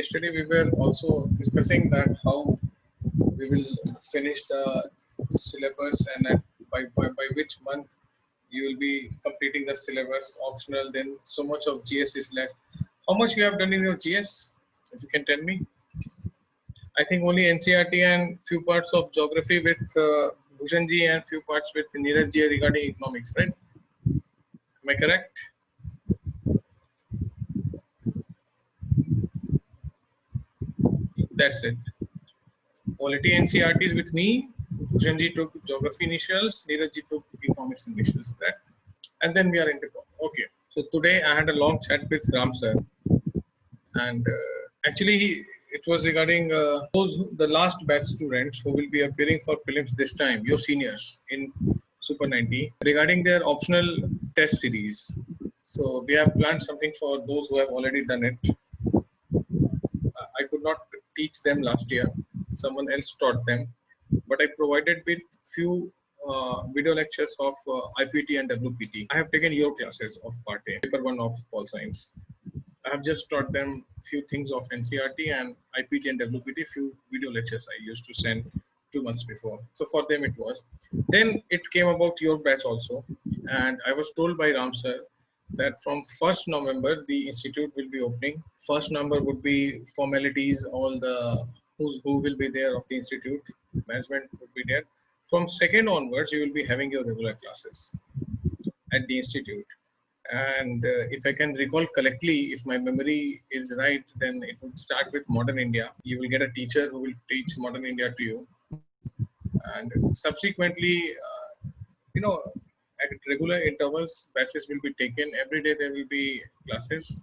yesterday we were also discussing that how we will finish the syllabus and by which month you will be completing the syllabus optional. Then so much of GS is left. How much you have done in your GS? If you can tell me. I think only NCERT and few parts of geography with Bhushanji and few parts with Neeraj regarding economics, right? Am I correct? That's it. Polity NCERT is with me. Bhushanji took geography initials, Neeraj took economics initials. That, and then we are into okay. So today I had a long chat with Ram sir, and actually it was regarding the last batch students who will be appearing for prelims this time, your seniors in Super 90, regarding their optional test series. So we have planned something for those who have already done it. I could not teach them last year. Someone else taught them, but I provided with few video lectures of IPT and WPT. I have taken your classes of part A, paper 1 of Pol Science. I have just taught them few things of NCERT and IPT and WPT, few video lectures I used to send 2 months before. So for them it was. Then it came about your batch also, and I was told by Ram sir that from 1st November the institute will be opening. 1st November would be formalities, all the who will be there of the institute, management would be there. From 2nd onwards, you will be having your regular classes at the institute. And if I can recall correctly, if my memory is right, then it would start with Modern India. You will get a teacher who will teach Modern India to you. And subsequently, at regular intervals, batches will be taken. Every day there will be classes.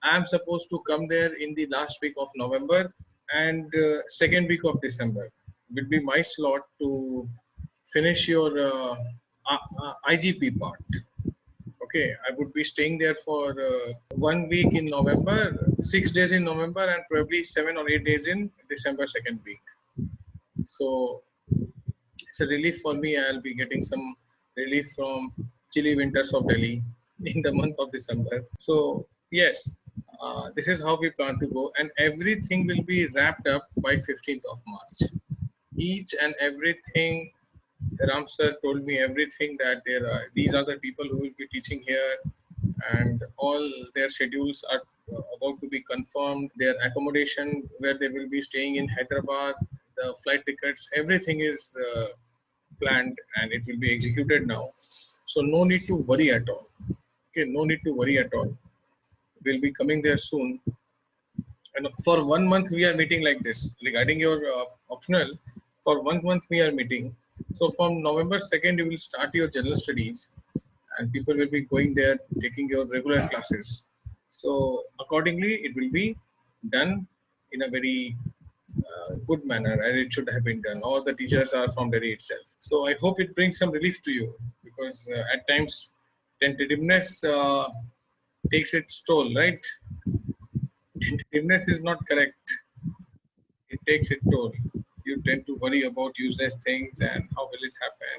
I am supposed to come there in the last week of November and 2nd week of December. Will be my slot to finish your IGP part. Okay, I would be staying there for 1 week in November, 6 days in November, and probably 7 or 8 days in December 2nd week. So it's a relief for me. I'll be getting some relief from chilly winters of Delhi in the month of December. So yes, this is how we plan to go, and everything will be wrapped up by 15th of March. Each and everything, Ram sir told me everything, that these are the people who will be teaching here, and all their schedules are about to be confirmed. Their accommodation where they will be staying in Hyderabad, the flight tickets, everything is planned and it will be executed now. So no need to worry at all. Okay, no need to worry at all. We'll be coming there soon. And for 1 month we are meeting like this regarding your optional. For 1 month we are meeting. So from November 2nd you will start your general studies, and people will be going there taking your regular classes. So accordingly it will be done in a very good manner as it should have been done. All the teachers are from Delhi itself. So I hope it brings some relief to you, because at times tentativeness takes its toll, right? Tentativeness is not correct. It takes its toll. You tend to worry about useless things and how will it happen,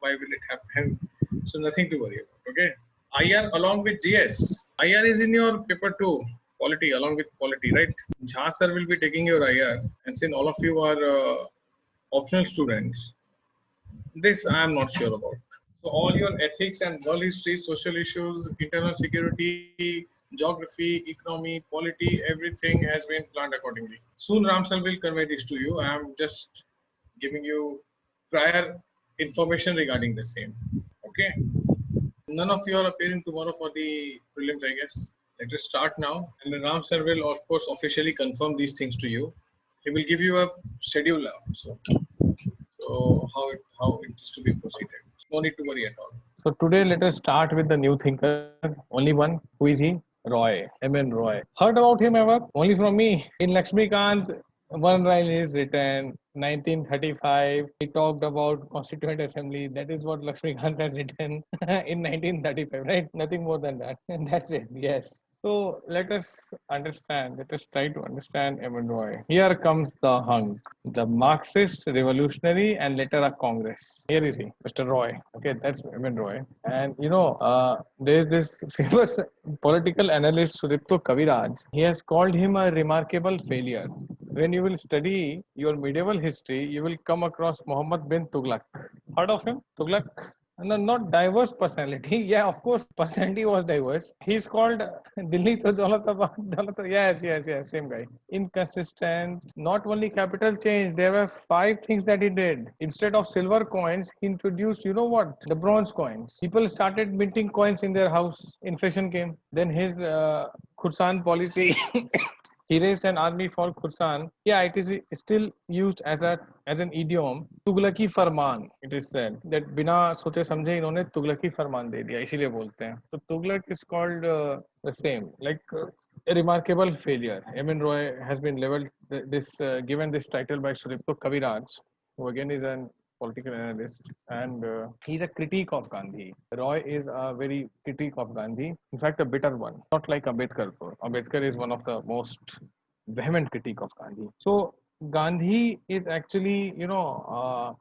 why will it happen. So nothing to worry about. Okay. IR along with GS. IR is in your paper 2, polity, along with polity, right? Jha sir will be taking your IR, and since all of you are optional students, this I am not sure about. So all your ethics and world history, social issues, internal security, geography, economy, polity, everything has been planned accordingly. Soon Ramsal will convey this to you. I am just giving you prior information regarding the same. Okay. None of you are appearing tomorrow for the prelims, I guess. Let us start now. And then Ram sir will, of course, officially confirm these things to you. He will give you a schedule also. So how it is to be proceeded. No need to worry at all. So today let us start with the new thinker. Only one. Who is he? Roy. M.N. Roy. Heard about him ever? Only from me. In Lakshmikant, one line is written 1935. He talked about Constituent Assembly. That is what Lakshmikant has written in 1935, right? Nothing more than that. And that's it. Yes. So let us understand, let us try to understand M.N. Roy. Here comes the hunk, the Marxist revolutionary and later a Congress. Here is he, Mr. Roy. Okay, that's M.N. Roy. And there's this famous political analyst, Sudipto Kaviraj. He has called him a remarkable failure. When you will study your medieval history, you will come across Muhammad bin Tughlaq. Heard of him? Tughlaq? No, not diverse personality. Yeah, of course, personality was diverse. He's called Delhi to Daulatabad. Yes, same guy. Inconsistent, not only capital change, there were five things that he did. Instead of silver coins, he introduced, you know what? The bronze coins. People started minting coins in their house. Inflation came. Then his Khursan policy. He raised an army for Khursan. Yeah, it is still used as an idiom. तुगलकी Farman, it is said that बिना सोचे समझे इन्होंने तुगलकी फरमान दे दिया, इसीलिए बोलते हैं. So Tughlaq is called the same, like a remarkable failure. M.N. Roy has been leveled given this title by Sudipto Kaviraj, who again is an political analyst, and he's a critique of Gandhi. Roy is a very critique of Gandhi, in fact, a bitter one, not like Ambedkar. Ambedkar is one of the most vehement critique of Gandhi. So Gandhi is actually,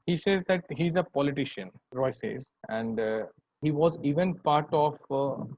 he says that he's a politician, Roy says, and he was even part of,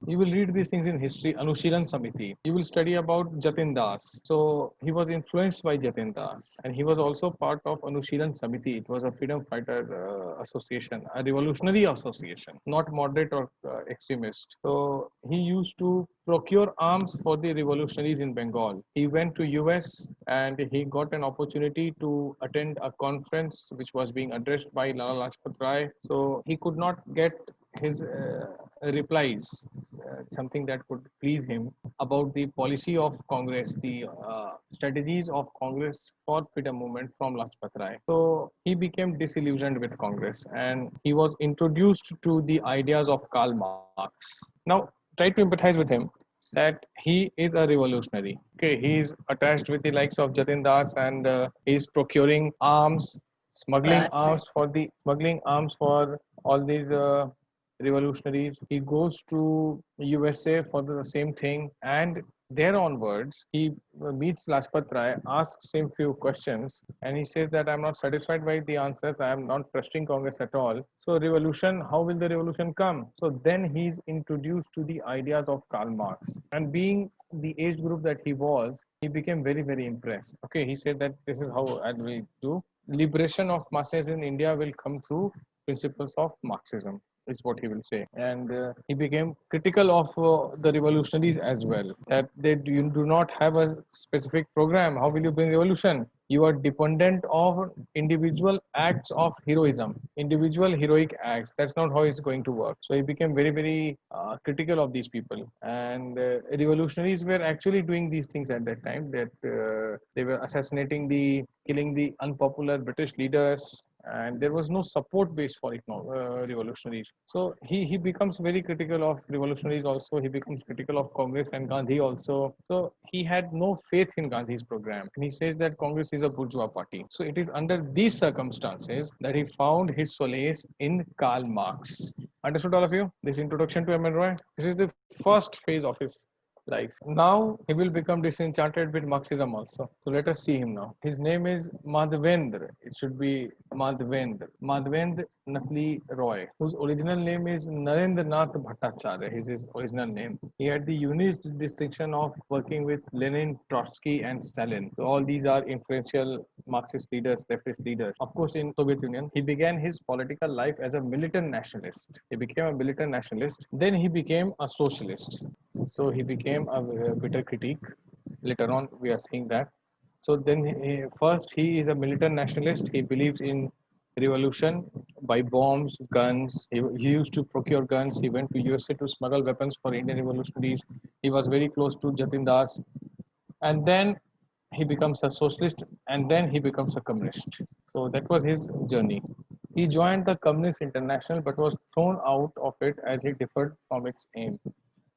you will read these things in history, Anushilan Samiti. You will study about Jatin Das. So he was influenced by Jatin Das. And he was also part of Anushilan Samiti. It was a freedom fighter association, a revolutionary association, not moderate or extremist. So he used to procure arms for the revolutionaries in Bengal. He went to US and he got an opportunity to attend a conference which was being addressed by Lala Lajpat Rai. So he could not get his replies, something that could please him about the policy of Congress, the strategies of Congress for freedom movement from Lajpat Rai. So he became disillusioned with Congress and he was introduced to the ideas of Karl Marx. Now, try to empathize with him that he is a revolutionary. Okay, he is attached with the likes of Jatin Das and he is procuring arms, smuggling arms for all these revolutionaries. He goes to USA for the same thing, and there onwards, he meets Lajpat Rai, asks him few questions, and he says that I'm not satisfied by the answers. I am not trusting Congress at all. So revolution, how will the revolution come? So then he's introduced to the ideas of Karl Marx, and being the age group that he was, he became very, very impressed. Okay, he said that this is how I will do. Liberation of masses in India will come through principles of Marxism, is what he will say. And he became critical of the revolutionaries as well, that you do not have a specific program. How will you bring revolution? You are dependent of individual acts of heroism, individual heroic acts. That's not how it's going to work. So he became very, very critical of these people. And revolutionaries were actually doing these things at that time, that they were killing the unpopular British leaders, and there was no support base for revolutionaries. So he becomes very critical of revolutionaries also. He becomes critical of Congress and Gandhi also. So he had no faith in Gandhi's program. And he says that Congress is a bourgeois party. So it is under these circumstances that he found his solace in Karl Marx. Understood, all of you? This introduction to M.N. Roy. This is the first phase of his life. Now he will become disenchanted with Marxism also. So let us see him now. His name is Madhavendra. It should be Madhavendra. Madhavendra Natli Roy, whose original name is Narendra Nath Bhattacharya. His original name. He had the unique distinction of working with Lenin, Trotsky, and Stalin. So all these are influential Marxist leaders, leftist leaders. Of course, in Soviet Union, he began his political life as a militant nationalist. He became a militant nationalist. Then he became a socialist. So he became a bitter critique. Later on, we are seeing that. So then, first he is a militant nationalist. He believes in revolution by bombs, guns. He used to procure guns. He went to USA to smuggle weapons for Indian revolutionaries. He was very close to Jatin Das. And then he becomes a socialist, and then he becomes a communist. So that was his journey. He joined the Communist International but was thrown out of it as he differed from its aim.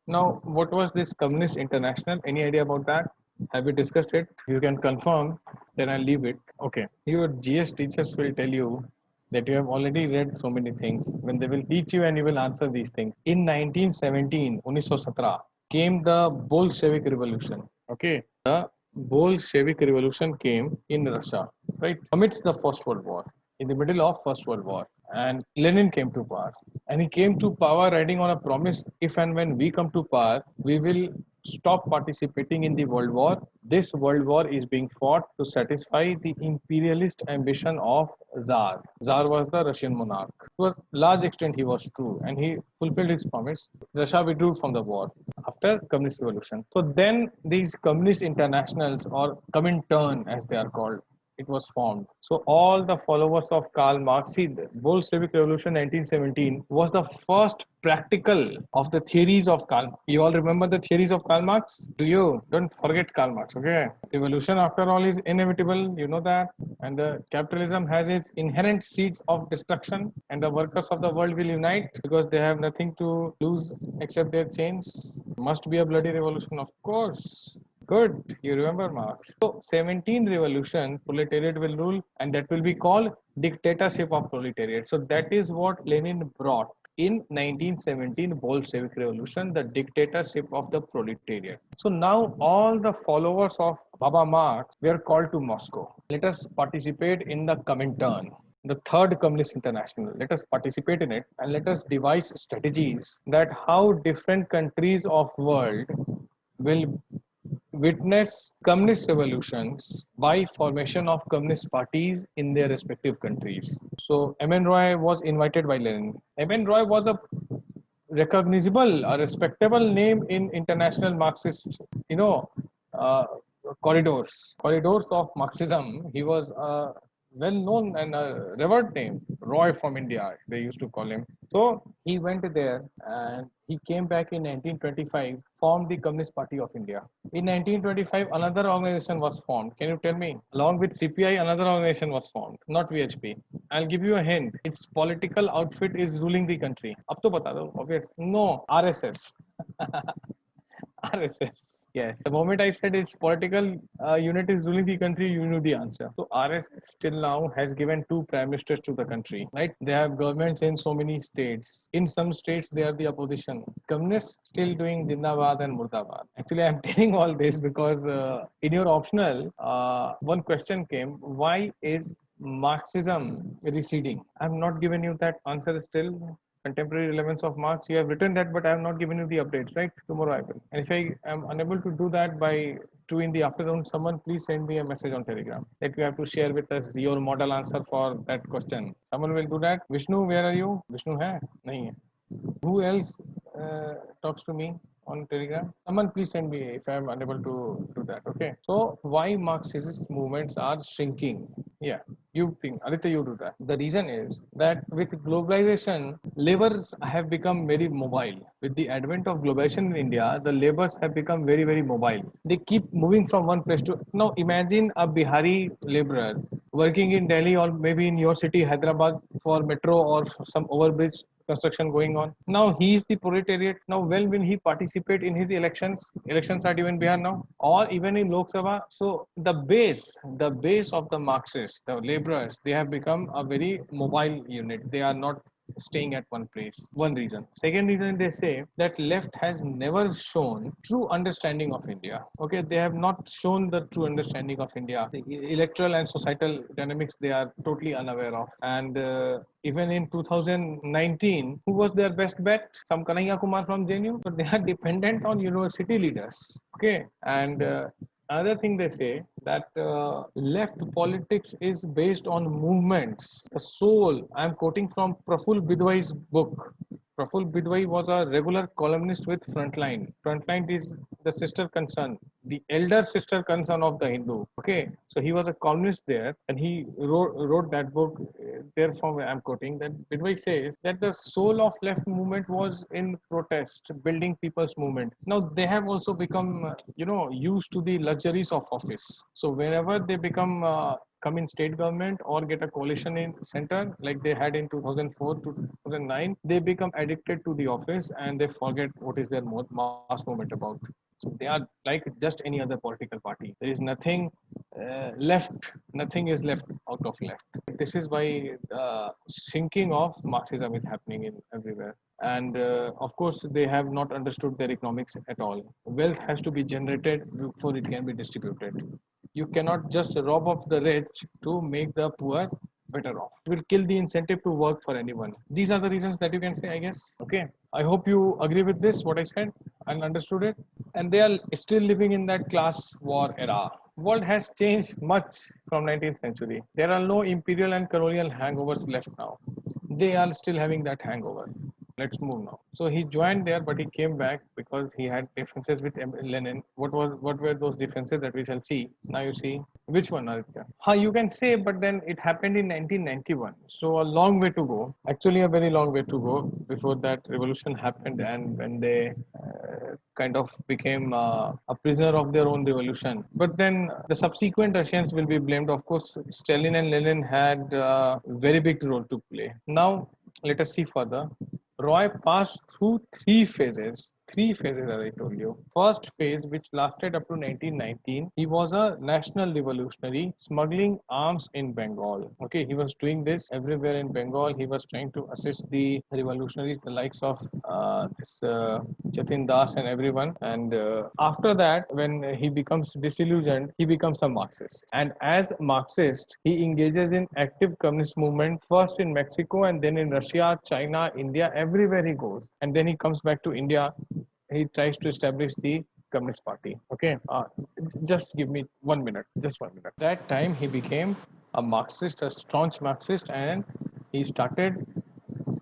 Now, what was this Communist International? Any idea about that? Have we discussed it? You can confirm, then I'll leave it. Okay. Your GS teachers will tell you that you have already read so many things when they will teach you and you will answer these things. In 1917, 1917, came the Bolshevik Revolution. Okay, the Bolshevik Revolution came in Russia, right, amidst the First World War, in the middle of First World War, and Lenin came to power. And he came to power riding on a promise: if and when we come to power, we will stop participating in the World War. This World War is being fought to satisfy the imperialist ambition of Tsar. Tsar was the Russian monarch. To a large extent, he was true, and he fulfilled his promise. Russia withdrew from the war after Communist Revolution. So then these Communist internationals, or Comintern as they are called, it was formed. So all the followers of Karl Marx, see, the Bolshevik Revolution 1917 was the first practical of the theories of Karl Marx. You all remember the theories of Karl Marx? Do you? Don't forget Karl Marx, okay? Revolution, after all, is inevitable, you know that. And the capitalism has its inherent seeds of destruction, and the workers of the world will unite because they have nothing to lose except their chains. Must be a bloody revolution, of course. Good, you remember Marx. So 17 revolution, proletariat will rule, and that will be called dictatorship of proletariat. So that is what Lenin brought in 1917 Bolshevik Revolution, the dictatorship of the proletariat. So now all the followers of Baba Marx were called to Moscow. Let us participate in the Comintern, the third communist international. Let us participate in it, and let us devise strategies that how different countries of world will witness communist revolutions by formation of communist parties in their respective countries. So M.N. Roy was invited by Lenin. M.N. Roy was a recognizable, a respectable name in international Marxist, you know, uh, corridors of Marxism. He was a well-known and a revered name, Roy from India, they used to call him. So he went there and he came back in 1925, formed the Communist Party of India. In 1925, another organization was formed. Can you tell me? Along with CPI, another organization was formed, not VHP. I'll give you a hint. Its political outfit is ruling the country. Ab to bata do, obvious. No, RSS. RSS. Yes. The moment I said its political unit is ruling the country, you knew the answer. So RSS till now has given two prime ministers to the country, right? They have governments in so many states. In some states, they are the opposition. Communists still doing Jindabad and Murdabad. Actually, I'm telling all this because in your optional, one question came: why is Marxism receding? I've not given you that answer still. Contemporary relevance of Marx, you have written that, but I have not given you the updates, right? Tomorrow I will. And if I am unable to do that by 2 in the afternoon, someone please send me a message on Telegram that you have to share with us your model answer for that question. Someone will do that. Vishnu, where are you? Vishnu hai? Nahi hai. Who else talks to me on Telegram? Someone please send me if I am unable to do that. Okay. So why Marxist movements are shrinking? Yeah. You think, Aditya, you do that. The reason is that with globalization, laborers have become very mobile. With the advent of globalization in India, the laborers have become very, very mobile. They keep moving from one place to now. Imagine a Bihari laborer working in Delhi or maybe in your city, Hyderabad, for metro or some overbridge construction going on. Now he is the proletariat. Now, when will he participate in his elections? Elections are due in Bihar now, or even in Lok Sabha. So the base of the Marxists, the laborers, they have become a very mobile unit. They are not staying at one place. One reason. Second reason, they say that left has never shown true understanding of India. Okay, they have not shown the true understanding of India. The electoral and societal dynamics they are totally unaware of. And even in 2019, who was their best bet? Some Kanhaiya Kumar from JNU. So they are dependent on university leaders. Okay, and another thing they say that left politics is based on movements. The soul, I'm quoting from Praful Bidwai's book. Praful Bidwai was a regular columnist with Frontline. Frontline is the sister concern, the elder sister concern of the Hindu. Okay, so he was a columnist there, and he wrote that book. Therefore, I'm quoting that Bidwai says that the soul of left movement was in protest, building people's movement. Now they have also become, used to the luxuries of office. So whenever they come in state government or get a coalition in center like they had in 2004 to 2009, they become addicted to the office and they forget what is their mass movement about. So they are like just any other political party. There is nothing left, nothing is left out of left. This is why sinking of Marxism is happening in everywhere. And of course, they have not understood their economics at all. Wealth has to be generated before it can be distributed. You cannot just rob off the rich to make the poor better off. It will kill the incentive to work for anyone. These are the reasons that you can say, I guess. Okay. I hope you agree with this, what I said, and understood it. And they are still living in that class war era. World has changed much from 19th century. There are no imperial and colonial hangovers left now. They are still having that hangover. Let's move now. So he joined there, but he came back because he had differences with Lenin. What were those differences that we shall see? Now you see which one, Aditya? You can say, but then it happened in 1991. So a long way to go. Actually, a very long way to go before that revolution happened, and when they kind of became a prisoner of their own revolution. But then the subsequent Russians will be blamed. Of course, Stalin and Lenin had a very big role to play. Now, let us see further. Roy passed through three phases. Three phases, as I told you. First phase, which lasted up to 1919, he was a national revolutionary smuggling arms in Bengal. Okay, he was doing this everywhere in Bengal. He was trying to assist the revolutionaries, the likes of Jatin Das and everyone. And after that, when he becomes disillusioned, he becomes a Marxist. And as Marxist, he engages in active communist movement first in Mexico and then in Russia, China, India, everywhere he goes. And then he comes back to India. He tries to establish the Communist Party. Okay, just give me 1 minute. Just 1 minute. That time he became a Marxist, a staunch Marxist, and he started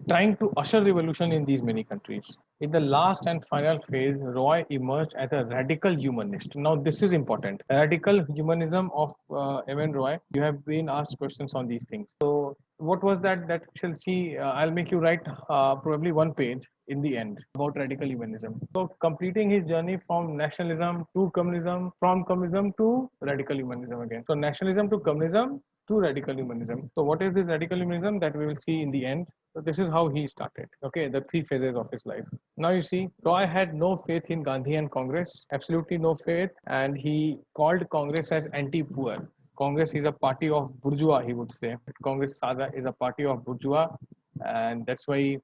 trying to usher revolution in these many countries. In the last and final phase, Roy emerged as a radical humanist. Now, this is important. Radical humanism of M.N. Roy. You have been asked questions on these things. So, what was that? That we shall see. I'll make you write probably one page in the end about radical humanism. So, completing his journey from nationalism to communism, from communism to radical humanism again. So, nationalism to communism to radical humanism. So, what is this radical humanism that we will see in the end? So this is how he started. Okay, the three phases of his life. Now you see, Roy had no faith in Gandhi and Congress, absolutely no faith, and he called Congress as anti-poor. Congress is a party of bourgeois, he would say. Congress is a party of bourgeois, and that's why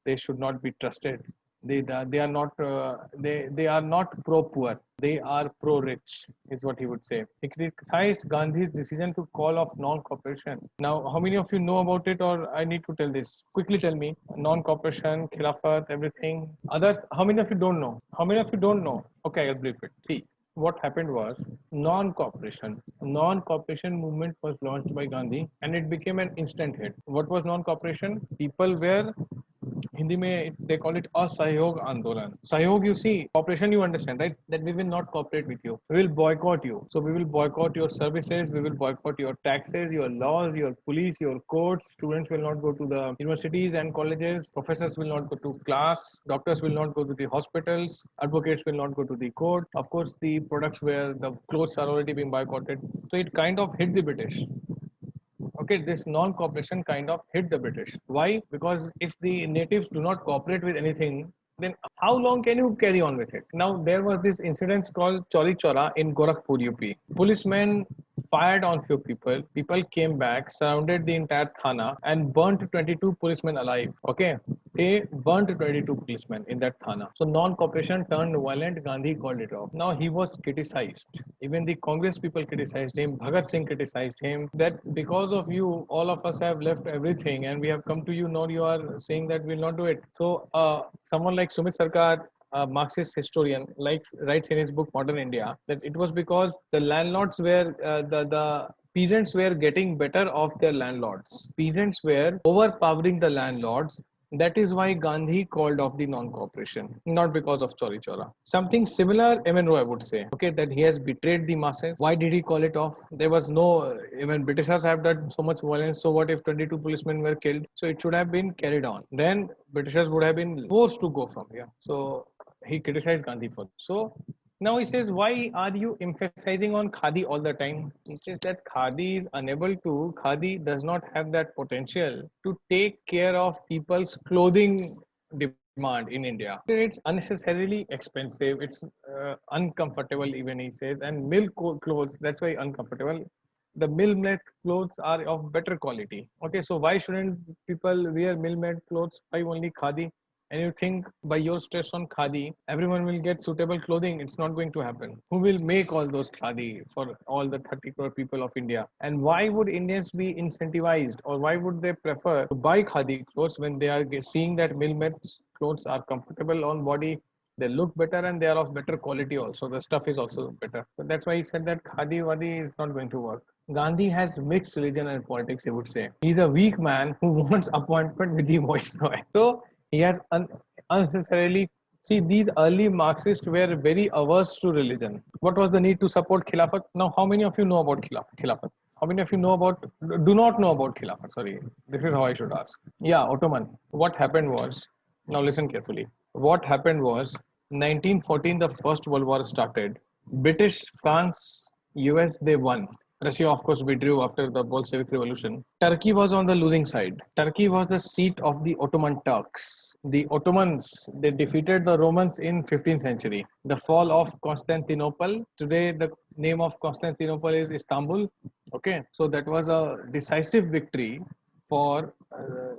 they should not be trusted. They are not pro poor, they are pro rich, is what he would say. He criticized Gandhi's decision to call off non-cooperation. Now, how many of you know about it, or I need to tell this? Quickly tell me. Non-cooperation, Khilafat, everything. Others, how many of you don't know? How many of you don't know? Okay, I'll brief it. See, what happened was non-cooperation. Non-cooperation movement was launched by Gandhi, and it became an instant hit. What was non-cooperation? People were Hindi mein they call it asayog andolan. Sahयोग, you see, cooperation you understand, right? That we will not cooperate with you. We will boycott you. So we will boycott your services, we will boycott your taxes, your laws, your police, your courts. Students will not go to the universities and colleges. Professors will not go to class. Doctors will not go to the hospitals. Advocates will not go to the court. Of course, the products where the clothes are already being boycotted. So it kind of hit the British. Okay, this non-cooperation kind of hit the British. Why? Because if the natives do not cooperate with anything, then how long can you carry on with it? Now, there was this incident called Chauri Chora in Gorakhpur, UP. Policemen fired on few people. People came back, surrounded the entire Thana, and burnt 22 policemen alive. Okay, they burnt 22 policemen in that Thana. So non-cooperation turned violent. Gandhi called it off. Now he was criticized. Even the Congress people criticized him. Bhagat Singh criticized him. That because of you, all of us have left everything, and we have come to you. Now you are saying that we'll not do it. So someone like Sumit Sarkar, a Marxist historian, like writes in his book Modern India, that it was because the landlords were the peasants were getting better off their landlords. Peasants were overpowering the landlords. That is why Gandhi called off the non-cooperation, not because of Chauri Chora. Something similar, M.N. Roy would say, okay, that he has betrayed the masses. Why did he call it off? There was no, even Britishers have done so much violence, so what if 22 policemen were killed? So it should have been carried on. Then Britishers would have been forced to go from here. So he criticized Gandhi for this. So now he says, why are you emphasizing on Khadi all the time? He says that Khadi does not have that potential to take care of people's clothing demand. demand in India. It's unnecessarily expensive. It's uncomfortable, even he says, and milk clothes. That's why uncomfortable. The mill-made clothes are of better quality. Okay, so why shouldn't people wear mill-made clothes? Why only khadi? And you think by your stress on khadi, everyone will get suitable clothing. It's not going to happen. Who will make all those khadi for all the 30 crore people of India? And why would Indians be incentivized, or why would they prefer to buy khadi clothes when they are seeing that mill-made clothes are comfortable on body, they look better, and they are of better quality also. The stuff is also better. So that's why he said that khadi wadi is not going to work. Gandhi has mixed religion and politics, he would say. He's a weak man who wants appointment with the Viceroy. So he has unnecessarily. See, these early Marxists were very averse to religion. What was the need to support Khilafat? Now, how many of you know about Khilafat? How many of you know about, do not know about Khilafat? Sorry, this is how I should ask. Yeah, Ottoman. What happened was, now listen carefully. What happened was, 1914, the First World War started. British, France, US, they won. Russia, of course, withdrew after the Bolshevik Revolution. Turkey was on the losing side. Turkey was the seat of the Ottoman Turks. The Ottomans, they defeated the Romans in 15th century. The fall of Constantinople. Today, the name of Constantinople is Istanbul. Okay, so that was a decisive victory for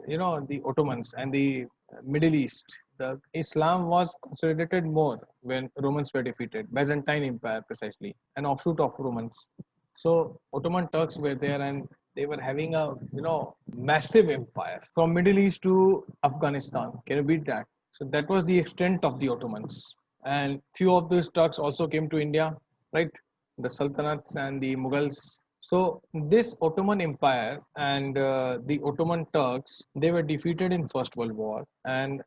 the Ottomans and the Middle East. The Islam was consolidated more when Romans were defeated. Byzantine Empire, precisely, an offshoot of Romans. So Ottoman Turks were there, and they were having a massive empire from Middle East to Afghanistan. Can you beat that? So that was the extent of the Ottomans. And few of those Turks also came to India, right? The Sultanates and the Mughals. So this Ottoman Empire and the Ottoman Turks, they were defeated in First World War, and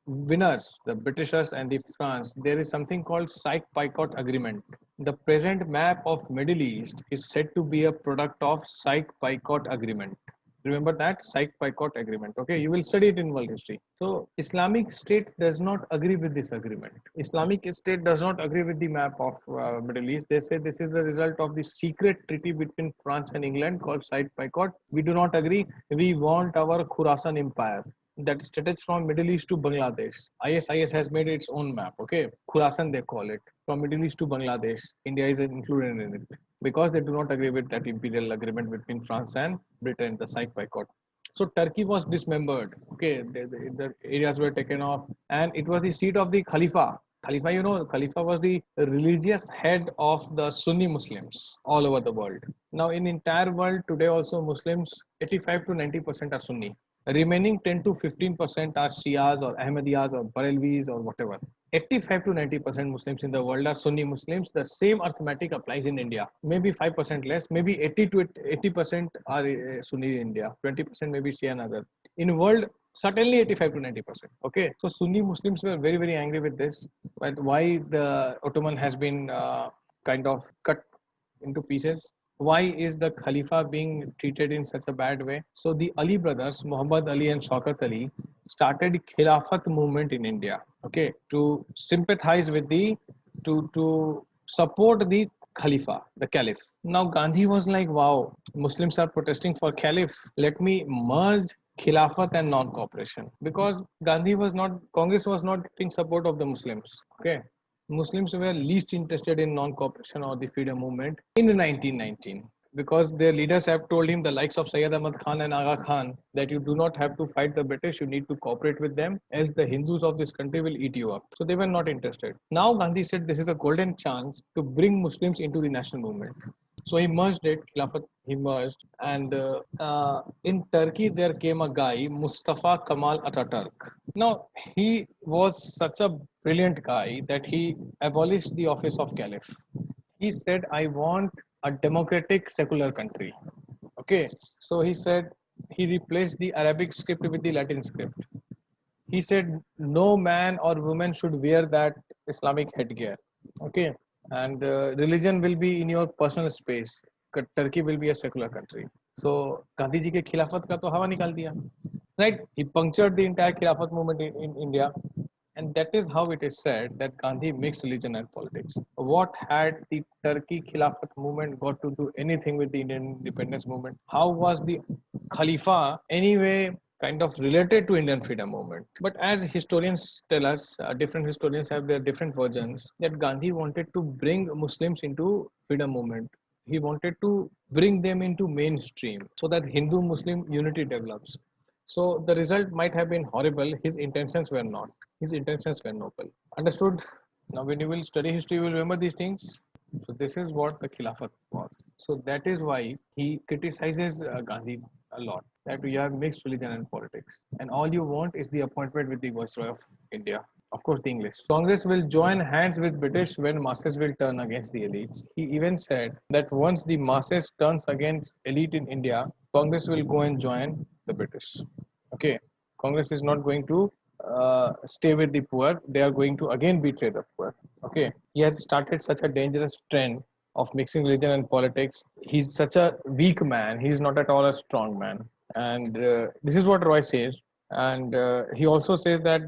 winners, the Britishers and the France, there is something called Sykes-Picot Agreement. The present map of Middle East is said to be a product of Sykes-Picot Agreement. Remember that Sykes-Picot Agreement. Okay, you will study it in world history. So Islamic State does not agree with this agreement. Islamic State does not agree with the map of Middle East. They say this is the result of the secret treaty between France and England called Sykes-Picot. We do not agree. We want our Khurasan Empire that stretches from Middle East to Bangladesh. ISIS has made its own map. Okay, Khurasan they call it, from Middle East to Bangladesh. India is included in it because they do not agree with that imperial agreement between France and Britain, the Sykes-Picot. So Turkey was dismembered. Okay, the areas were taken off, and it was the seat of the Khalifa. Khalifa, Khalifa was the religious head of the Sunni Muslims all over the world. Now, in entire world today, also Muslims 85 to 90% are Sunni. Remaining 10 to 15% are Shias or Ahmadiyas or Barelvis or whatever. 85 to 90% Muslims in the world are Sunni Muslims. The same arithmetic applies in India. Maybe 5% less, maybe 80 to 80% are Sunni in India, 20% maybe Shia and other. In world, certainly 85 to 90%. Okay, so Sunni Muslims were very, very angry with this. But why the Ottoman has been kind of cut into pieces? Why is the Khalifa being treated in such a bad way? So the Ali brothers, Muhammad Ali and Shaukat Ali, started Khilafat movement in India. Okay, to sympathize with to support the Khalifa, the Caliph. Now Gandhi was like, wow, Muslims are protesting for Caliph. Let me merge Khilafat and non-cooperation, because Congress was not getting support of the Muslims. Okay, Muslims were least interested in non-cooperation or the freedom movement in 1919, because their leaders have told him, the likes of Sayyid Ahmad Khan and Aga Khan, that you do not have to fight the British, you need to cooperate with them, else the Hindus of this country will eat you up. So they were not interested. Now Gandhi said this is a golden chance to bring Muslims into the national movement. So he merged it, Khilafat, he merged. And in Turkey, there came a guy, Mustafa Kemal Ataturk. Now, he was such a brilliant guy that he abolished the office of Caliph. He said, I want a democratic secular country. Okay, so he said he replaced the Arabic script with the Latin script. He said no man or woman should wear that Islamic headgear. Okay, and religion will be in your personal space. Turkey will be a secular country. So Gandhi ji ke khilafat ka to hawa nikal diya. Right? He punctured the entire khilafat movement in India. And that is how it is said that Gandhi mixed religion and politics. What had the Turkey Khilafat movement got to do anything with the Indian independence movement? How was the Khalifa anyway kind of related to Indian freedom movement. But as historians tell us, different historians have their different versions, that Gandhi wanted to bring Muslims into freedom movement. He wanted to bring them into mainstream so that Hindu-Muslim unity develops. So the result might have been horrible. His intentions were not. His intentions were noble. Understood? Now, when you will study history, you will remember these things. So this is what the Khilafat was. So that is why he criticizes Gandhi a lot. That we have mixed religion and politics, and all you want is the appointment with the Viceroy of India. Of course, the English. Congress will join hands with British when masses will turn against the elites. He even said that once the masses turns against elite in India, Congress will go and join the British. Okay, Congress is not going to stay with the poor. They are going to again betray the poor. Okay, he has started such a dangerous trend of mixing religion and politics. He's such a weak man. He's not at all a strong man. And this is what Roy says. And he also says that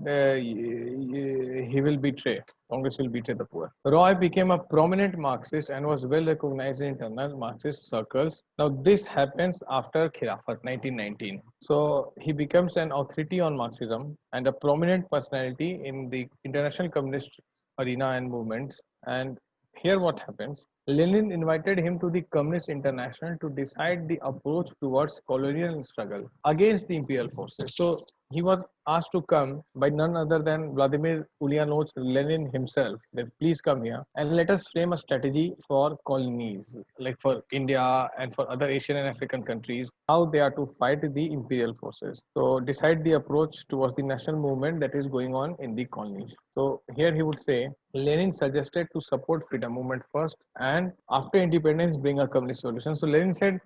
he will betray. Congress will betray the poor. Roy became a prominent Marxist and was well recognized in internal Marxist circles. Now, this happens after Khilafat 1919. So, he becomes an authority on Marxism and a prominent personality in the international communist arena and movements. And here, what happens? Lenin invited him to the Communist International to decide the approach towards colonial struggle against the imperial forces. So he was asked to come by none other than Vladimir Ulyanovich Lenin himself. That please come here and let us frame a strategy for colonies, like for India and for other Asian and African countries, how they are to fight the imperial forces. So decide the approach towards the national movement that is going on in the colonies. So here he would say Lenin suggested to support freedom movement first, and after independence bring a communist solution. So Lenin said,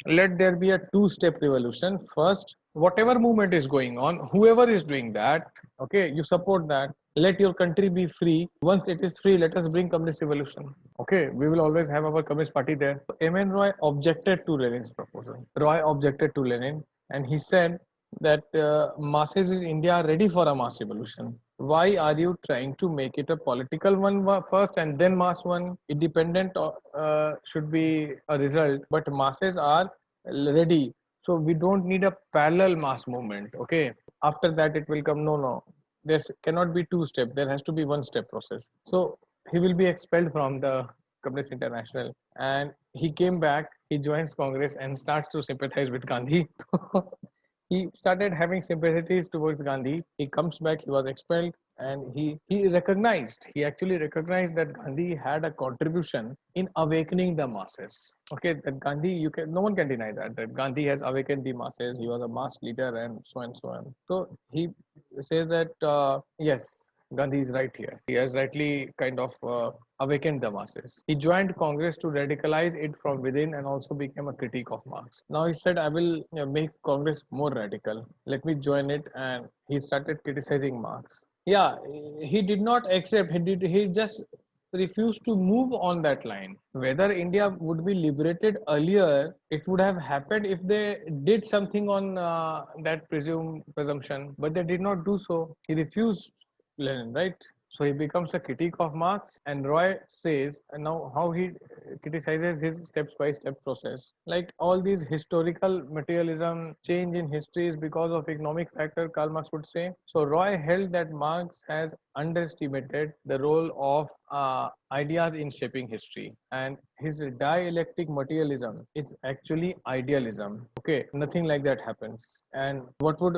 let there be a two-step revolution. First, whatever movement is going on, whoever is doing that, okay, you support that. Let your country be free. Once it is free, let us bring communist revolution. Okay, we will always have our communist party there. So M.N. Roy objected to Lenin's proposal. Roy objected to Lenin, and he said that masses in India are ready for a mass revolution. Why are you trying to make it a political one first and then mass one? Independent should be a result, but masses are ready. So we don't need a parallel mass movement. Okay. After that, it will come. No. There cannot be two step. There has to be one step process. So he will be expelled from the Communist International, and he came back. He joins Congress and starts to sympathize with Gandhi. He started having sympathies towards Gandhi. He comes back, he was expelled, and he actually recognized that Gandhi had a contribution in awakening the masses. Okay, that Gandhi, no one can deny that Gandhi has awakened the masses. He was a mass leader and so on and so on. So he says that, yes, Gandhi is right here. He has rightly kind of awakened the masses. He joined Congress to radicalize it from within and also became a critic of Marx. Now he said, I will make Congress more radical. Let me join it. And he started criticizing Marx. Yeah, he did not accept. He just refused to move on that line. Whether India would be liberated earlier, it would have happened if they did something on that presumption, but they did not do so. He refused Lenin, right? So he becomes a critique of Marx, and Roy says, and now how he criticizes his step-by-step process. Like all these historical materialism, change in history is because of economic factor, Karl Marx would say. So Roy held that Marx has underestimated the role of ideas in shaping history, and his dialectic materialism is actually idealism. Okay, nothing like that happens. And what would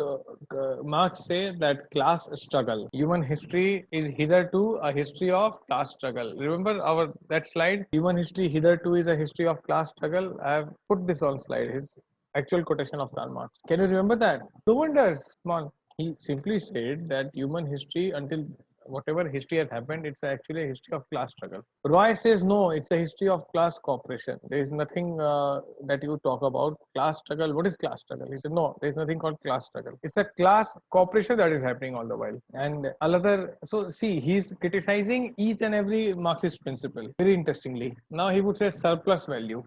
Marx say? That class struggle, human history is hitherto a history of class struggle. Remember that slide? Human history hitherto is a history of class struggle. I have put this on slide. His actual quotation of Karl Marx. Can you remember that? No wonder. Come on. He simply said that human history, until whatever history has happened, it's actually a history of class struggle. Roy says no, it's a history of class cooperation. There is nothing that you talk about class struggle. What is class struggle? He said no, there is nothing called class struggle. It's a class cooperation that is happening all the while. And another, so see, he's criticizing each and every Marxist principle. Very interestingly, now he would say surplus value.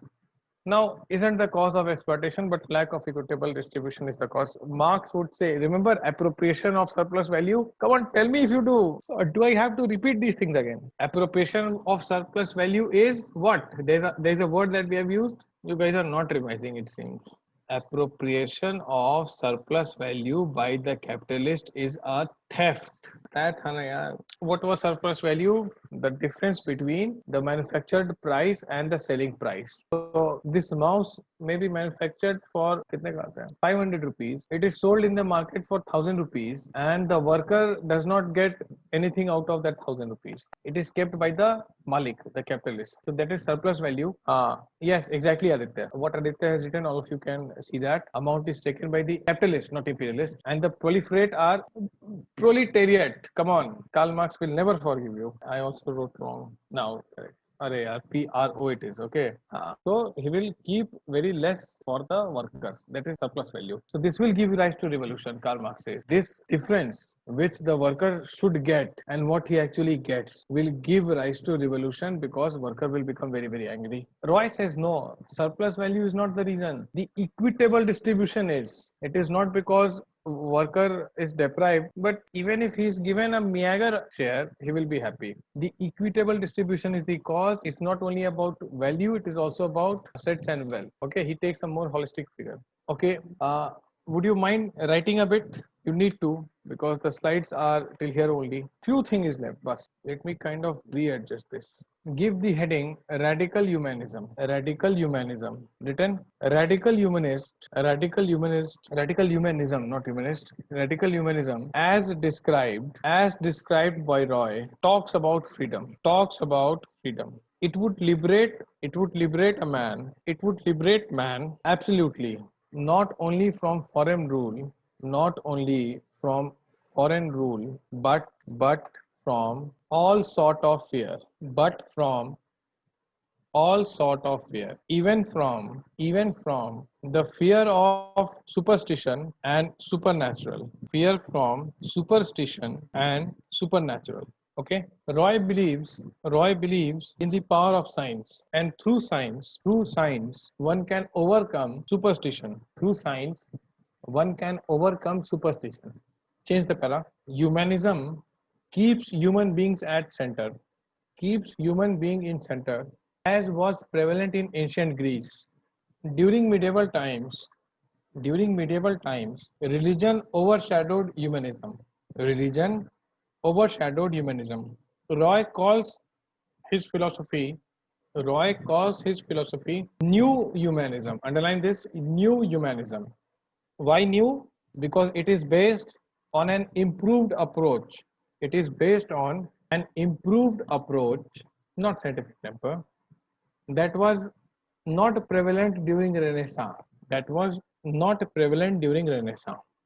Now, isn't the cause of exploitation, but lack of equitable distribution is the cause. Marx would say, remember appropriation of surplus value? Come on, tell me if you do. Or do I have to repeat these things again? Appropriation of surplus value is what? There's a word that we have used. You guys are not revising, it seems. appropriation of surplus value by the capitalist is a theft. That है ना यार. What was surplus value? The difference between the manufactured price and the selling price. So this mouse may be manufactured for कितने का आता है? 500 rupees. It is sold in the market for 1000 rupees, and the worker does not get anything out of that 1000 rupees. It is kept by the Malik, the capitalist. So that is surplus value. Yes, exactly, Aditya. What Aditya has written, all of you can see that amount is taken by the capitalist, not imperialist, and the proliferate are proletariat. Come on, Karl Marx will never forgive you. I also wrote wrong. Now, correct. Array yaar, PRO it is, okay. So he will keep very less for the workers. That is surplus value. So this will give rise to revolution, Karl Marx says. This difference which the worker should get and what he actually gets will give rise to revolution, because worker will become very, very angry. Roy says no, surplus value is not the reason. The equitable distribution is. It is not because worker is deprived, but even if he's given a meager share, he will be happy. The equitable distribution is the cause. It's not only about value, it is also about assets and wealth. Okay, he takes a more holistic figure. Okay, would you mind writing a bit? You need to, because the slides are till here only. Few things is left, but let me kind of readjust this. Give the heading radical humanism. Radical humanism. Written radical humanist, radical humanist, radical humanism, not humanist. Radical humanism, as described by Roy, talks about freedom. Talks about freedom. It would liberate a man. It would liberate man absolutely, not only from foreign rule, but from all sort of fear, even from the fear of superstition and supernatural. Okay, Roy believes in the power of science, and through science, one can overcome superstition. Through science, one can overcome superstition. Change the para. Humanism keeps human beings at center. Keeps human being in center, as was prevalent in ancient Greece. During medieval times, religion overshadowed humanism. Roy calls his philosophy new humanism. Underline this, new humanism. Why new? Because it is based on an improved approach. Not scientific temper, that was not prevalent during Renaissance.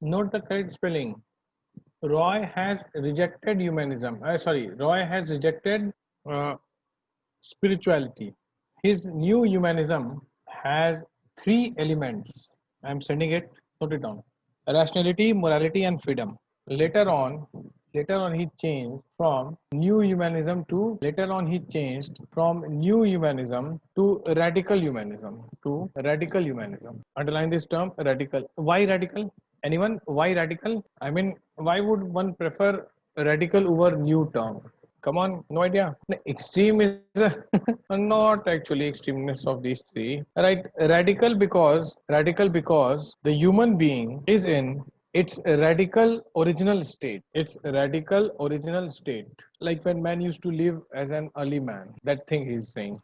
Note the correct spelling. Roy has rejected humanism. Roy has rejected spirituality. His new humanism has 3 elements. I am sending it. Note it down. Rationality, morality, and freedom. Later on, he changed from new humanism to radical humanism. Underline this term, radical. Why radical? Anyone? Why radical? I mean, why would one prefer radical over new term? Come on, no idea. Extreme is not actually extremeness of these 3. Right? Radical because the human being is in its radical original state. Like when man used to live as an early man. That thing he's saying.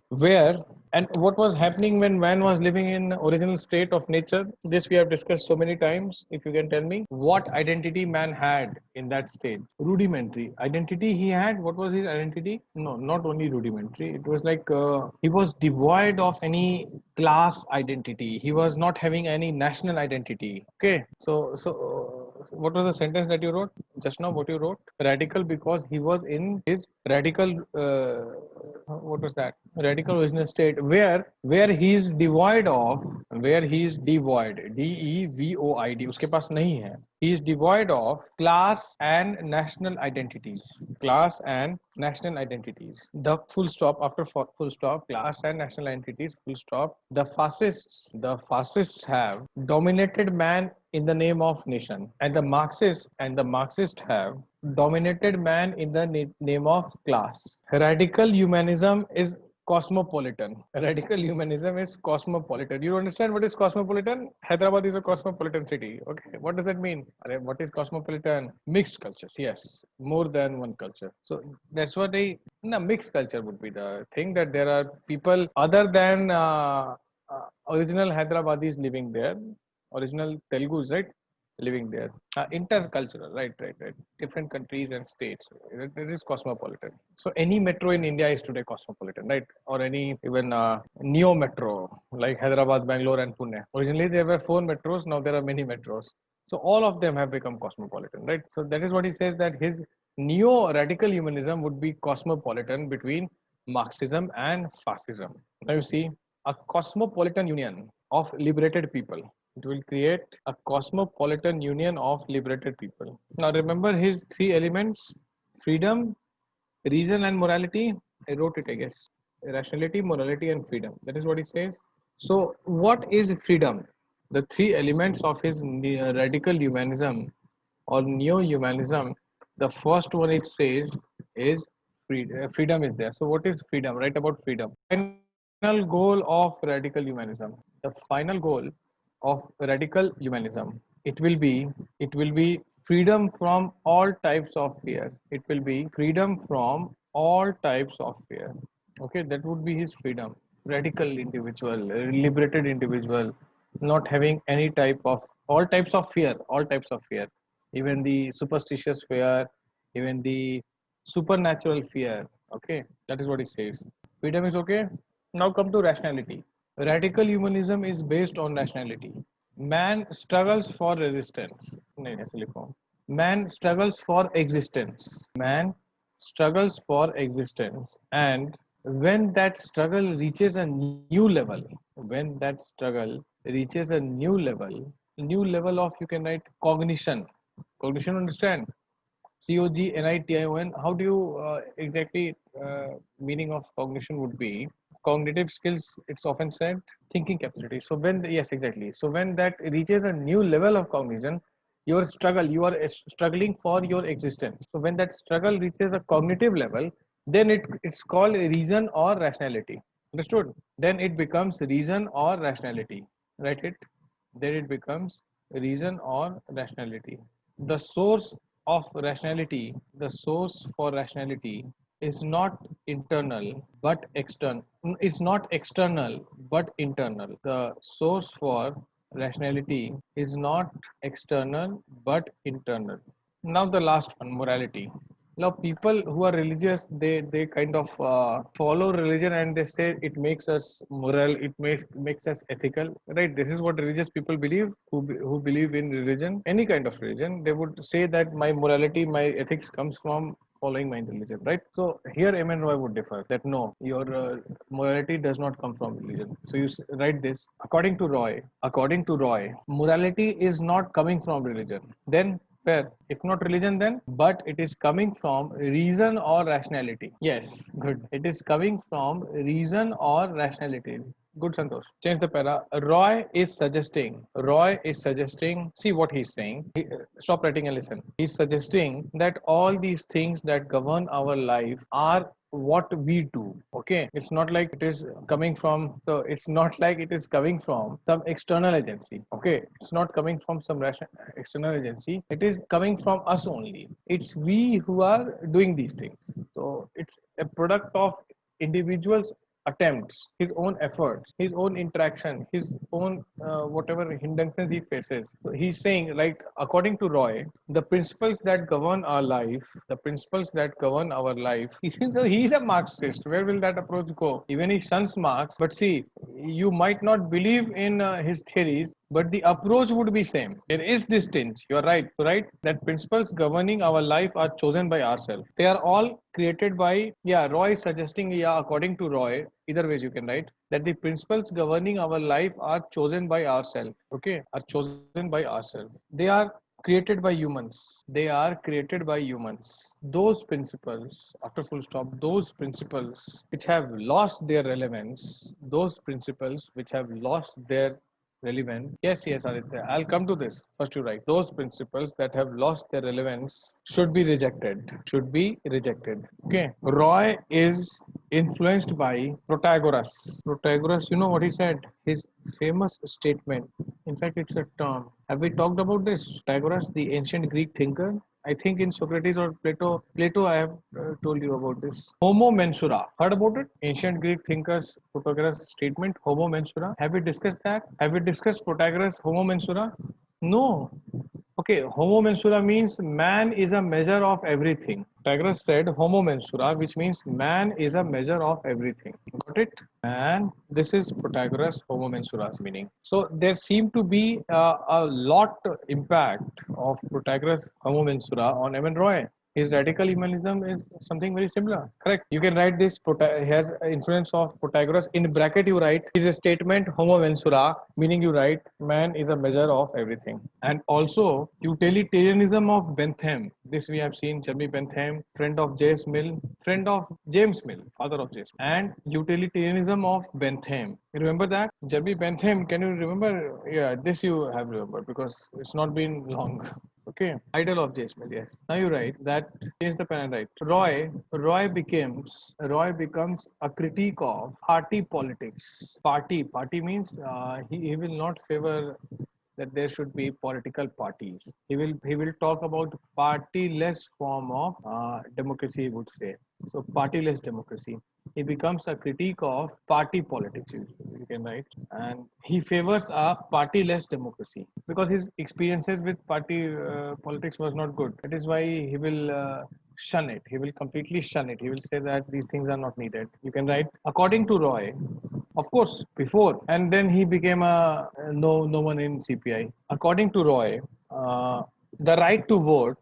And what was happening when man was living in original state of nature? This we have discussed so many times. If you can tell me what identity man had in that state. Rudimentary identity he had. What was his identity? No, not only rudimentary. It was like he was devoid of any class identity. He was not having any national identity. Okay. So what was the sentence that you wrote just now? What you wrote? Radical because he was in his radical what was that? Radical original state where he is devoid DEVOID उसके पास नहीं है. He is devoid of class and national identities. The full stop, after full stop, class and national identities, full stop. The fascists have dominated man in the name of nation, and the Marxists have dominated man in the name of class. Radical humanism is cosmopolitan. Radical humanism is cosmopolitan. You understand what is cosmopolitan? Hyderabad is a cosmopolitan city. Okay, what does that mean? What is cosmopolitan? Mixed cultures. Yes, more than one culture. So that's what mixed culture would be the thing, that there are people other than original Hyderabadis living there, original Telugus, right? Living there. Intercultural, right. Different countries and states. It is cosmopolitan. So any metro in India is today cosmopolitan, right? Or any even neo metro like Hyderabad, Bangalore, and Pune. Originally there were 4 metros. Now there are many metros. So all of them have become cosmopolitan, right? So that is what he says, that his neo radical humanism would be cosmopolitan between Marxism and fascism. Now you see, a cosmopolitan union of liberated people. It will create a cosmopolitan union of liberated people. Now remember his 3 elements: freedom, reason, and morality. I wrote it, I guess. Rationality, morality, and freedom. That is what he says. So what is freedom? The 3 elements of his radical humanism or neo-humanism. The first one it says is freedom is there. So what is freedom? Write about freedom. Final goal of radical humanism. The final goal of radical humanism. It will be freedom from all types of fear. It will be freedom from all types of fear. Okay, that would be his freedom. Radical individual, liberated individual, not having any type of all types of fear, even the superstitious fear, even the supernatural fear. Okay, that is what he says. Freedom is okay. Now come to rationality. Radical humanism is based on rationality. Man struggles for resistance. नहीं, ऐसे लिखो. Man struggles for existence. Man struggles for existence. And when that struggle reaches a new level, new level of, you can write, cognition. Cognition, understand? Cognition. How do you exactly meaning of cognition would be? Cognitive skills, it's often said. Thinking capacity. So when, yes, exactly. So when that reaches a new level of cognition, you are struggling for your existence. So when that struggle reaches a cognitive level, then it's called reason or rationality. Understood? Then it becomes reason or rationality. Write it. Then it becomes reason or rationality. The source of rationality, the source for rationality is not internal but external, is not external but internal. The source for rationality is not external but internal. Now the last one, morality. Now people who are religious, they kind of follow religion, and they say it makes us moral, it makes us ethical, right? This is what religious people believe, who believe in religion, any kind of religion. They would say that my morality, my ethics comes from following my religion, right? So here M.N. Roy would differ, that no, your morality does not come from religion. So you write this: according to Roy, morality is not coming from religion. Then fair. If not religion, then, but it is coming from reason or rationality. Yes, good. It is coming from reason or rationality. Good, Santosh. Change the para. Roy is suggesting, see what he's saying. Stop writing and listen. He's suggesting that all these things that govern our life are what we do. Okay, it's not like it is coming from, so it's not like it is coming from some external agency. Okay, it's not coming from some external agency. It is coming from us only. It's we who are doing these things. So it's a product of individuals attempts, his own efforts, his own interaction, his own whatever hindrances he faces. So he's saying, like, according to Roy, the principles that govern our life, even though he's a Marxist, where will that approach go? Even he shuns Marx, but see, you might not believe in his theories, but the approach would be same. There is this tinge. You're right, that principles governing our life are chosen by ourselves. They are all created by, Roy is suggesting, according to Roy, either ways you can write, that the principles governing our life are chosen by ourselves. Okay, are chosen by ourselves. They are created by humans. Those principles, after full stop, those principles which have lost their relevance, those principles which have lost their relevant. Yes, Aditya. I'll come to this. First, you write those principles that have lost their relevance should be rejected. Should be rejected. Okay. Roy is influenced by Protagoras. Protagoras, you know what he said? His famous statement. In fact, it's a term. Have we talked about this? Protagoras, the ancient Greek thinker. I think in Socrates or Plato, I have told you about this. Homo mensura. Heard about it? Ancient Greek thinkers, Protagoras statement, Homo mensura. Have we discussed that? Have we discussed Protagoras, Homo mensura? No. Okay, Homo mensura means man is a measure of everything. Pythagoras said Homo mensura, which means man is a measure of everything. Got it? And this is Pythagoras Homo mensura's meaning. So there seemed to be a lot impact of Pythagoras Homo mensura on Evan Roy. His radical humanism is something very similar. Correct. You can write this. He has influence of Pythagoras. In bracket, you write his statement Homo mensura, meaning you write man is a measure of everything. And also utilitarianism of Bentham. This we have seen. Jeremy Bentham, friend of James Mill, friend of James Mill, father of James. And utilitarianism of Bentham. You remember that? Jeremy Bentham. Can you remember? Yeah, this you have remembered because it's not been long. Okay, idol of James Mill, yes. Now you write that, change the pen and write. Roy becomes a critique of party politics. Party means he will not favor that there should be political parties. He will talk about partyless form of democracy, he would say. So partyless democracy. He becomes a critique of party politics, you can write, and he favors a partyless democracy because his experiences with party politics was not good. That is why he will shun it. He will completely shun it. He will say that these things are not needed. You can write, according to Roy, of course, before, and then he became a no one in CPI. According to Roy, the right to vote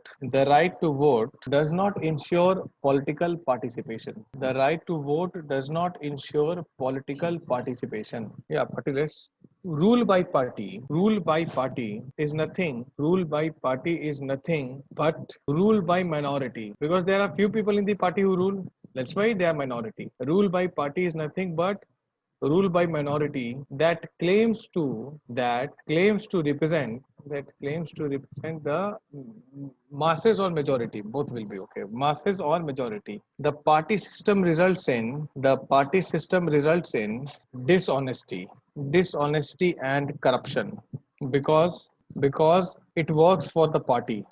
does not ensure political participation. The right to vote does not ensure political participation. Yeah, partyless. Rule by party is nothing but rule by minority, because there are few people in the party who rule. That's why they are minority. Rule by party is nothing but rule by minority that claims to represent the masses or majority. Both will be okay. Masses or majority. The party system results in dishonesty and corruption, because it works for the party,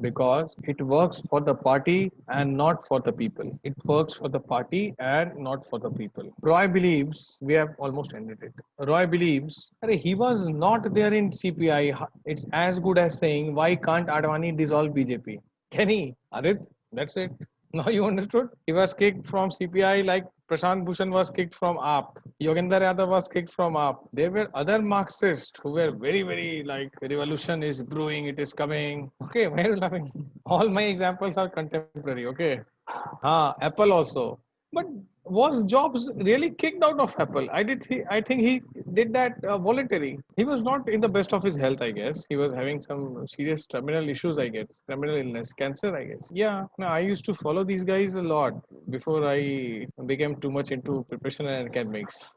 and not for the people. Roy believes, we have almost ended it. Roy believes he was not there in CPI. It's as good as saying, why can't Advani dissolve BJP? Can he? Adit, that's it. Now you understood? He was kicked from CPI like Prashant Bhushan was kicked from AAP. Yogendra Yadav was kicked from AAP. There were other Marxists who were very, very like, revolution is brewing, it is coming. Okay, why are you laughing? All my examples are contemporary, okay? Apple also. But was Jobs really kicked out of Apple? I think he did that voluntarily. He was not in the best of his health, I guess. He was having some serious terminal issues, I guess. Terminal illness, cancer, I guess. Yeah, no, I used to follow these guys a lot before I became too much into preparation and academics.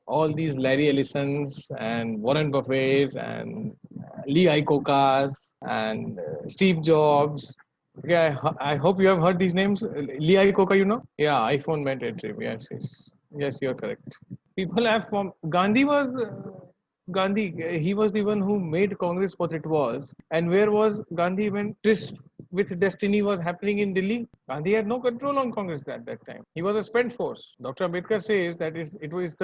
All these Larry Ellisons and Warren Buffetts and Lee Iacocca's and Steve Jobs. Yeah, I hope you have heard these names. Lee Iacocca, you know? Yeah, iPhone mandatory. Yes, you're correct. People have formed. Gandhi. He was the one who made Congress what it was. And where was Gandhi when Tryst with Destiny was happening in Delhi? Gandhi had no control on Congress at that time. He was a spent force. Dr. Ambedkar says that it was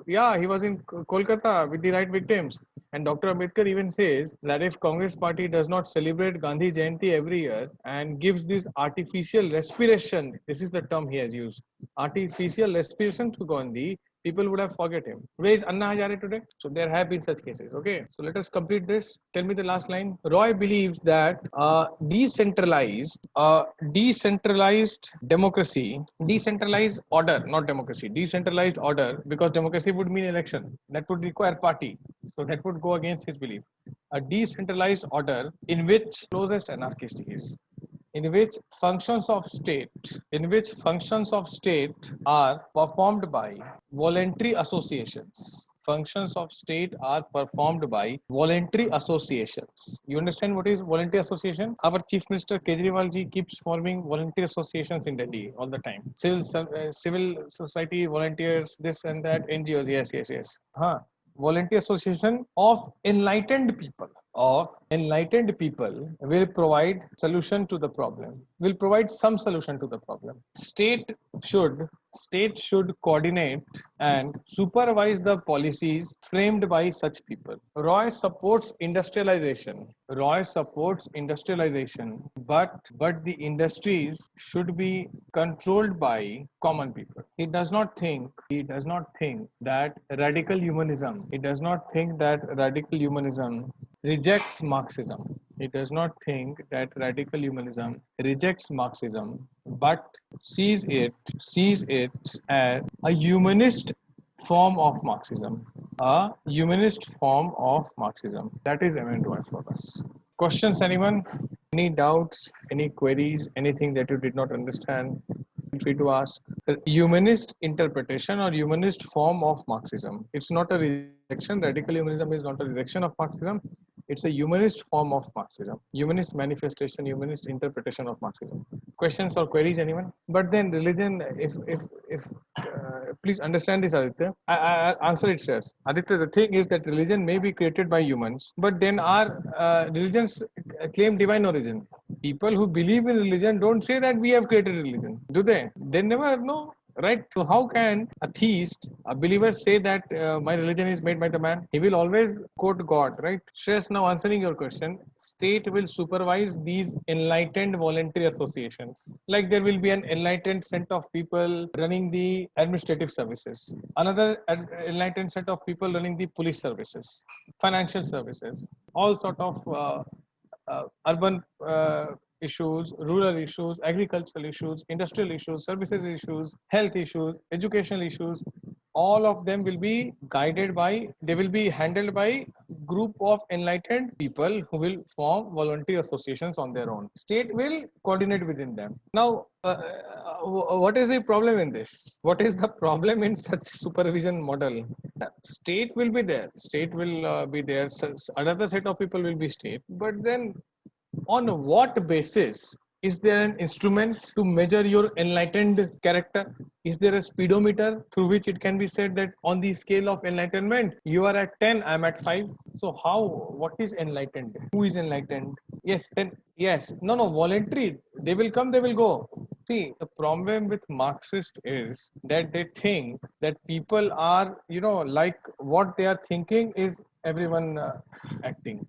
he was in Kolkata with the right victims. And Dr. Ambedkar even says that if Congress party does not celebrate Gandhi Jayanti every year and gives this artificial respiration, this is the term he has used, artificial respiration to Gandhi, people would have forget him. Where is Anna Hazare today? So there have been such cases. Okay, so let us complete this. Tell me the last line. Roy believes that decentralized democracy, decentralized order, not democracy, decentralized order, because democracy would mean election. That would require party. So that would go against his belief. A decentralized order in which closest anarchist is, in which functions of state are performed by voluntary associations. functions of state are performed by voluntary associations. You understand what is voluntary association? Our Chief Minister Kejriwal ji keeps forming voluntary associations in Delhi all the time. Civil society volunteers, this and that, NGOs. Yes. Voluntary association of enlightened people. Will provide solution to the problem, will provide some solution to the problem. State should coordinate and supervise the policies framed by such people. Roy supports industrialization, but the industries should be controlled by common people. He does not think that radical humanism rejects Marxism. He does not think that radical humanism rejects Marxism, but sees it as a humanist form of Marxism. A humanist form of Marxism. That is M.N. Roy for us. Questions, anyone? Any doubts, any queries, anything that you did not understand? Feel free to ask. The humanist interpretation or humanist form of Marxism. It's not a rejection. Radical humanism is not a rejection of Marxism. It's a humanist form of Marxism, humanist manifestation, humanist interpretation of Marxism. Questions or queries, anyone? But then religion, if please understand this, Aditya. I answer it first. Aditya, the thing is that religion may be created by humans, but then our religions claim divine origin. People who believe in religion don't say that we have created religion, do they? They never know. Right? So how can a theist, a believer say that my religion is made by the man? He will always quote God, right? Shreyas, now answering your question, state will supervise these enlightened voluntary associations. Like there will be an enlightened set of people running the administrative services, another enlightened set of people running the police services, financial services, all sort of urban issues, rural issues, agricultural issues, industrial issues, services issues, health issues, educational issues. All of them will be guided by, they will be handled by group of enlightened people who will form voluntary associations on their own. State will coordinate within them. Now, what is the problem in this? What is the problem in such supervision model? State will be there. State will be there. Another set of people will be state. But then on what basis is there an instrument to measure your enlightened character? Is there a speedometer through which it can be said that on the scale of enlightenment, you are at 10, I'm at 5? So what is enlightened? Who is enlightened? Yes, no, voluntary. They will come, they will go. See, the problem with Marxist is that they think that people are, like what they are thinking is everyone acting.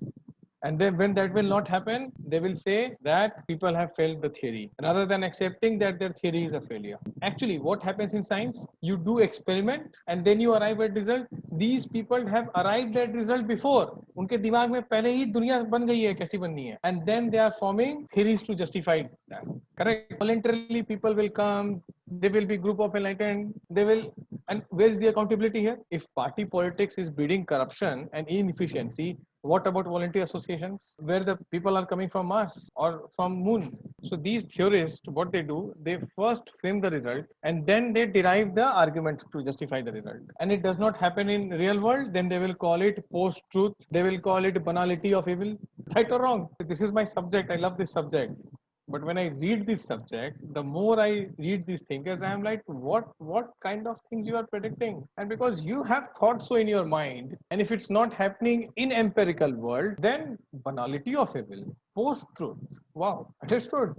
And then when that will not happen, they will say that people have failed the theory rather than accepting that their theory is a failure. Actually, what happens in science? You do experiment and then you arrive at result. These people have arrived at result before. उनके दिमाग में पहले ही दुनिया बन गई है कैसी बननी है. And then they are forming theories to justify that. Correct? Voluntarily people will come. They will be group of enlightened. They will. And where is the accountability here? If party politics is breeding corruption and inefficiency, what about voluntary associations where the people are coming from Mars or from Moon? So these theorists, what they do, they first frame the result and then they derive the argument to justify the result. And it does not happen in real world, then they will call it post-truth. They will call it banality of evil. Right or wrong? This is my subject. I love this subject. But when I read this subject, the more I read these thinkers, I am like, what kind of things you are predicting? And because you have thought so in your mind, and if it's not happening in empirical world, then banality of evil, post-truth. Wow, understood.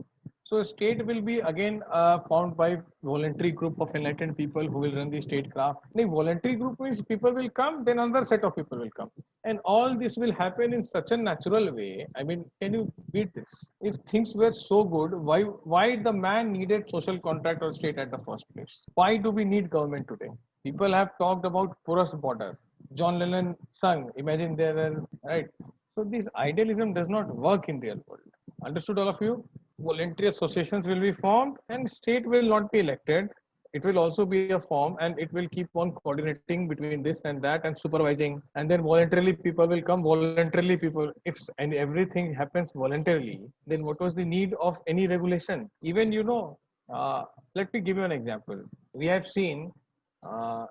So state will be again formed by voluntary group of enlightened people who will run the statecraft. The voluntary group means people will come, then another set of people will come. And all this will happen in such a natural way. I mean, can you beat this? If things were so good, why the man needed social contract or state at the first place? Why do we need government today? People have talked about porous border. John Lennon sung, imagine there, right? So this idealism does not work in real world. Understood all of you? Voluntary associations will be formed and state will not be elected. It will also be a form and it will keep on coordinating between this and that and supervising. And then voluntarily people will come, voluntarily people, if and everything happens voluntarily, then what was the need of any regulation? Even, let me give you an example. We have seen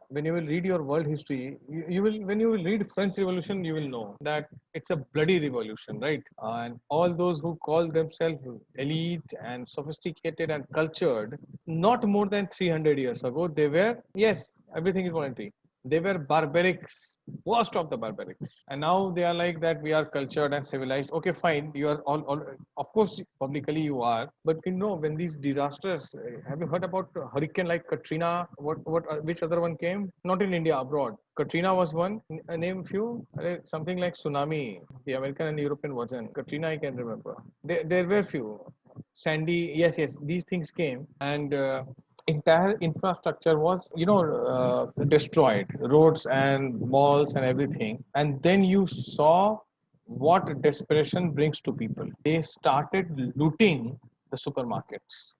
when you will read your world history, you will when you will read French Revolution, you will know that it's a bloody revolution, right? And all those who call themselves elite and sophisticated and cultured, not more than 300 years ago, they were, yes, everything is voluntary. They were barbarics, worst of the barbarics, and now they are like that. We are cultured and civilized. Okay, fine. You are all of course, publicly you are, but you know when these disasters. Have you heard about hurricane like Katrina? Which other one came? Not in India, abroad. Katrina was one. Name few. Something like tsunami, the American and European version. Katrina, I can remember. There were few. Sandy, yes, yes. These things came, and entire infrastructure was destroyed, roads and malls and everything. And then you saw what desperation brings to people. They started looting the supermarkets.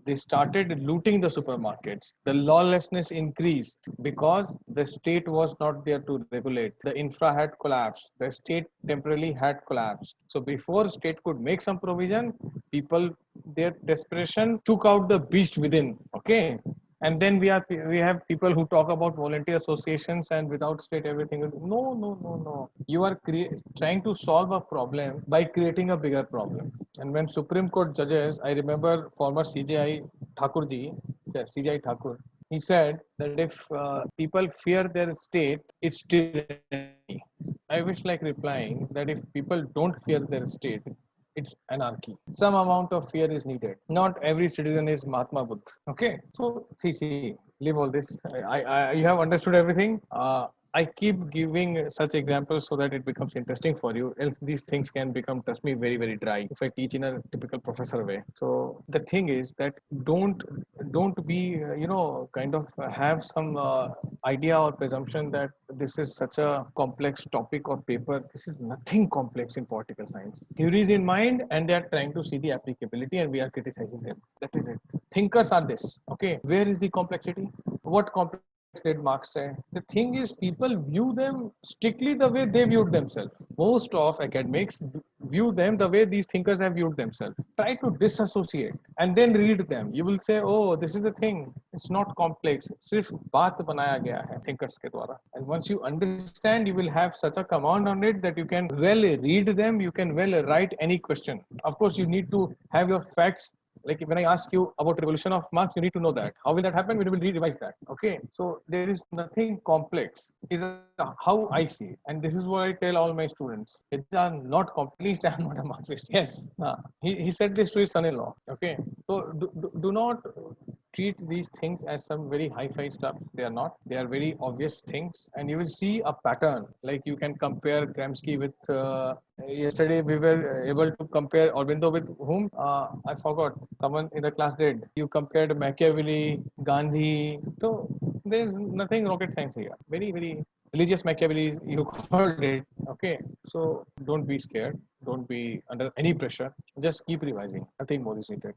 They started looting the supermarkets. The lawlessness increased because the state was not there to regulate. The infra had collapsed. The state temporarily had collapsed. So before state could make some provision, people, their desperation took out the beast within. Okay. And then we have people who talk about volunteer associations and without state everything. No. You are trying to solve a problem by creating a bigger problem. And when Supreme Court judges, I remember former CJI Thakurji, CJI Thakur, he said that if people fear their state, it's tyranny. I wish like replying that if people don't fear their state, it's anarchy. Some amount of fear is needed. Not every citizen is Mahatma Buddha. Okay, so see, leave all this. You have understood everything. I keep giving such examples so that it becomes interesting for you. Else these things can become, trust me, very very dry if I teach in a typical professor way. So the thing is that don't be kind of have some idea or presumption that this is such a complex topic or paper. This is nothing complex in political science. Theory is in mind, and they are trying to see the applicability, and we are criticizing them. That is it. Thinkers are this. Okay, where is the complexity? What complex did Marx say? The thing is, people view them strictly the way they viewed themselves. Most of academics view them the way these thinkers have viewed themselves. Try to disassociate and then read them. You will say, oh, this is the thing. It's not complex. सिर्फ बात बनाया गया है thinkers के द्वारा. And once you understand, you will have such a command on it that you can well read them. You can well write any question. Of course, you need to have your facts. Like when I ask you about revolution of Marx, you need to know that. How will that happen? We will revise that. Okay. So there is nothing complex. Is how I see it. And this is what I tell all my students. It's not complex. At least I am not a Marxist. Yes. He said this to his son-in-law. Okay. So do not treat these things as some very hi-fi stuff. They are not. They are very obvious things. And you will see a pattern. Like you can compare Gramsci with yesterday we were able to compare Aurobindo with whom? I forgot. Someone in the class did. You compared Machiavelli, Gandhi. So there's nothing rocket science here. Very, very religious Machiavelli, you called it. Okay. So don't be scared. Don't be under any pressure. Just keep revising. Nothing more is needed.